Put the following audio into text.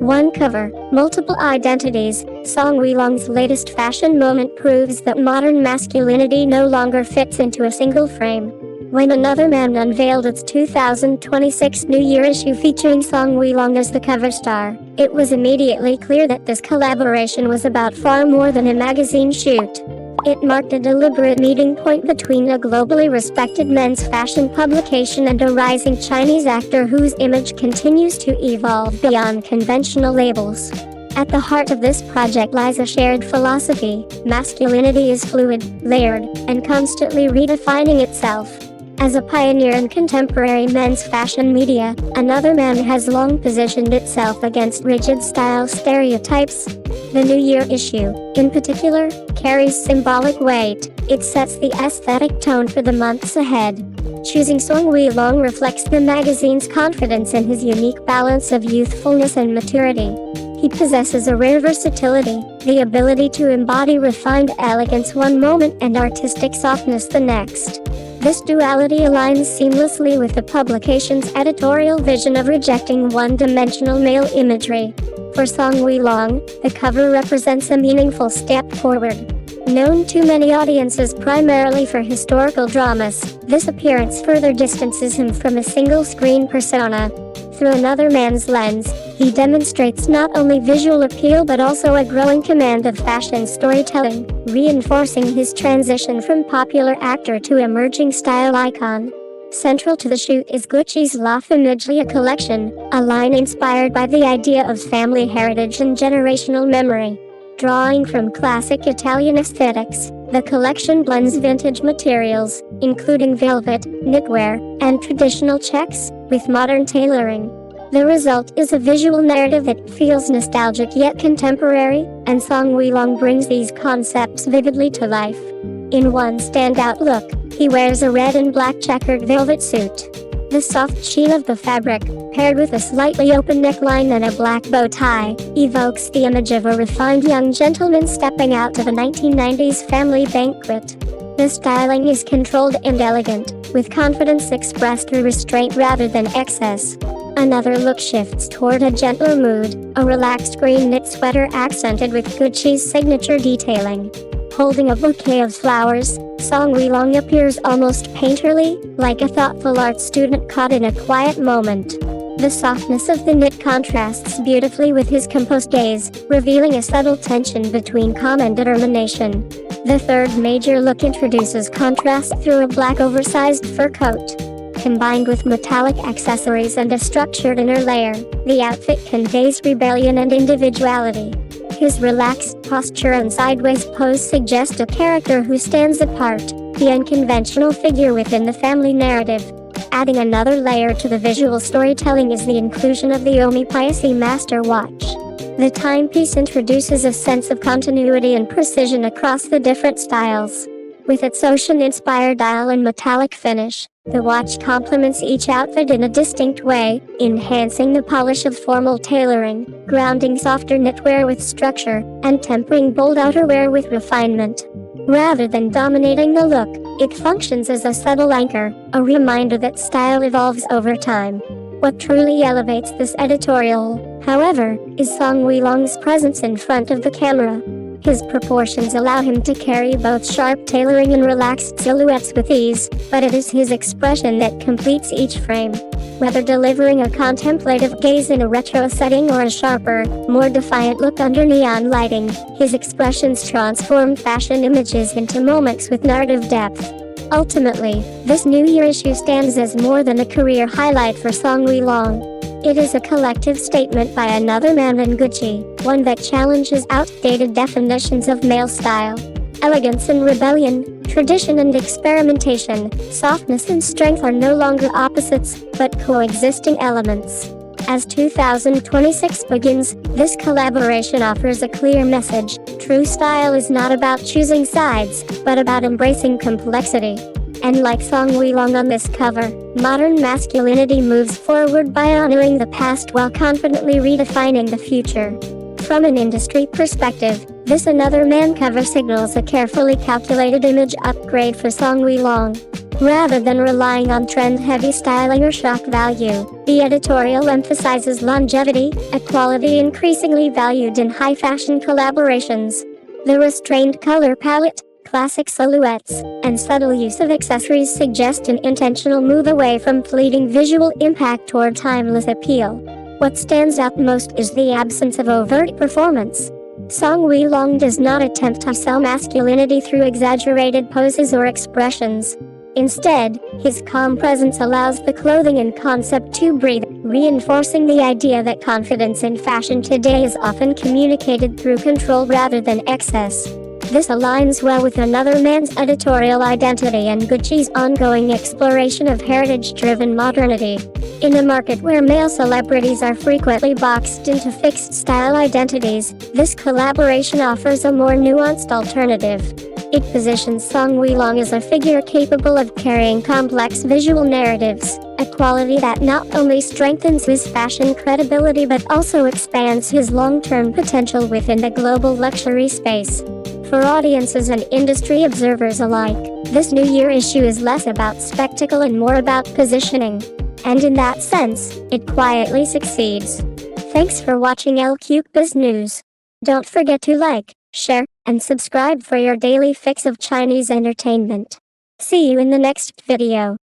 One cover, multiple identities. Song Weilong's latest fashion moment proves that modern masculinity no longer fits into a single frame. When Another Man unveiled its 2026 New Year issue featuring Song Weilong as the cover star, it was immediately clear that this collaboration was about far more than a magazine shoot. It marked a deliberate meeting point between a globally respected men's fashion publication and a rising Chinese actor whose image continues to evolve beyond conventional labels. At the heart of this project lies a shared philosophy: masculinity is fluid, layered, and constantly redefining itself. As a pioneer in contemporary men's fashion media, Another Man has long positioned itself against rigid style stereotypes. The New Year issue, in particular, carries symbolic weight. It sets the aesthetic tone for the months ahead. Choosing Song Weilong reflects the magazine's confidence in his unique balance of youthfulness and maturity. He possesses a rare versatility, the ability to embody refined elegance one moment and artistic softness the next. This duality aligns seamlessly with the publication's editorial vision of rejecting one-dimensional male imagery. For Song Weilong, the cover represents a meaningful step forward. Known to many audiences primarily for historical dramas, this appearance further distances him from a single-screen persona. Through Another Man's lens, he demonstrates not only visual appeal but also a growing command of fashion storytelling, reinforcing his transition from popular actor to emerging style icon. Central to the shoot is Gucci's La Famiglia collection, a line inspired by the idea of family heritage and generational memory. Drawing from classic Italian aesthetics, the collection blends vintage materials, including velvet, knitwear, and traditional checks, with modern tailoring. The result is a visual narrative that feels nostalgic yet contemporary, and Song Weilong brings these concepts vividly to life. In one standout look, he wears a red and black checkered velvet suit. The soft sheen of the fabric, paired with a slightly open neckline and a black bow tie, evokes the image of a refined young gentleman stepping out to the 1990s family banquet. The styling is controlled and elegant, with confidence expressed through restraint rather than excess. Another look shifts toward a gentler mood, a relaxed green knit sweater accented with Gucci's signature detailing. Holding a bouquet of flowers, Song Weilong appears almost painterly, like a thoughtful art student caught in a quiet moment. The softness of the knit contrasts beautifully with his composed gaze, revealing a subtle tension between calm and determination. The third major look introduces contrast through a black oversized fur coat. Combined with metallic accessories and a structured inner layer, the outfit conveys rebellion and individuality. His relaxed posture and sideways pose suggest a character who stands apart, the unconventional figure within the family narrative. Adding another layer to the visual storytelling is the inclusion of the Omi Piace master watch. The timepiece introduces a sense of continuity and precision across the different styles. With its ocean-inspired dial and metallic finish, the watch complements each outfit in a distinct way, enhancing the polish of formal tailoring, grounding softer knitwear with structure, and tempering bold outerwear with refinement. Rather than dominating the look, it functions as a subtle anchor, a reminder that style evolves over time. What truly elevates this editorial, however, is Song Weilong's presence in front of the camera. His proportions allow him to carry both sharp tailoring and relaxed silhouettes with ease, but it is his expression that completes each frame. Whether delivering a contemplative gaze in a retro setting or a sharper, more defiant look under neon lighting, his expressions transform fashion images into moments with narrative depth. Ultimately, this New Year issue stands as more than a career highlight for Song Weilong. It is a collective statement by Another Man and Gucci, one that challenges outdated definitions of male style. Elegance and rebellion, tradition and experimentation, softness and strength are no longer opposites, but coexisting elements. As 2026 begins, this collaboration offers a clear message: true style is not about choosing sides, but about embracing complexity. And like Song Weilong on this cover, modern masculinity moves forward by honoring the past while confidently redefining the future. From an industry perspective, this Another Man cover signals a carefully calculated image upgrade for Song Weilong. Rather than relying on trend-heavy styling or shock value, the editorial emphasizes longevity, a quality increasingly valued in high-fashion collaborations. The restrained color palette, classic silhouettes, and subtle use of accessories suggest an intentional move away from fleeting visual impact toward timeless appeal. What stands out most is the absence of overt performance. Song Weilong does not attempt to sell masculinity through exaggerated poses or expressions. Instead, his calm presence allows the clothing and concept to breathe, reinforcing the idea that confidence in fashion today is often communicated through control rather than excess. This aligns well with Another Man's editorial identity and Gucci's ongoing exploration of heritage-driven modernity. In a market where male celebrities are frequently boxed into fixed style identities, this collaboration offers a more nuanced alternative. It positions Song Weilong as a figure capable of carrying complex visual narratives, a quality that not only strengthens his fashion credibility but also expands his long-term potential within the global luxury space. For audiences and industry observers alike, this New Year issue is less about spectacle and more about positioning. And in that sense, it quietly succeeds. Thanks for watching Cbiz News. Don't forget to like, share, and subscribe for your daily fix of Chinese entertainment. See you in the next video.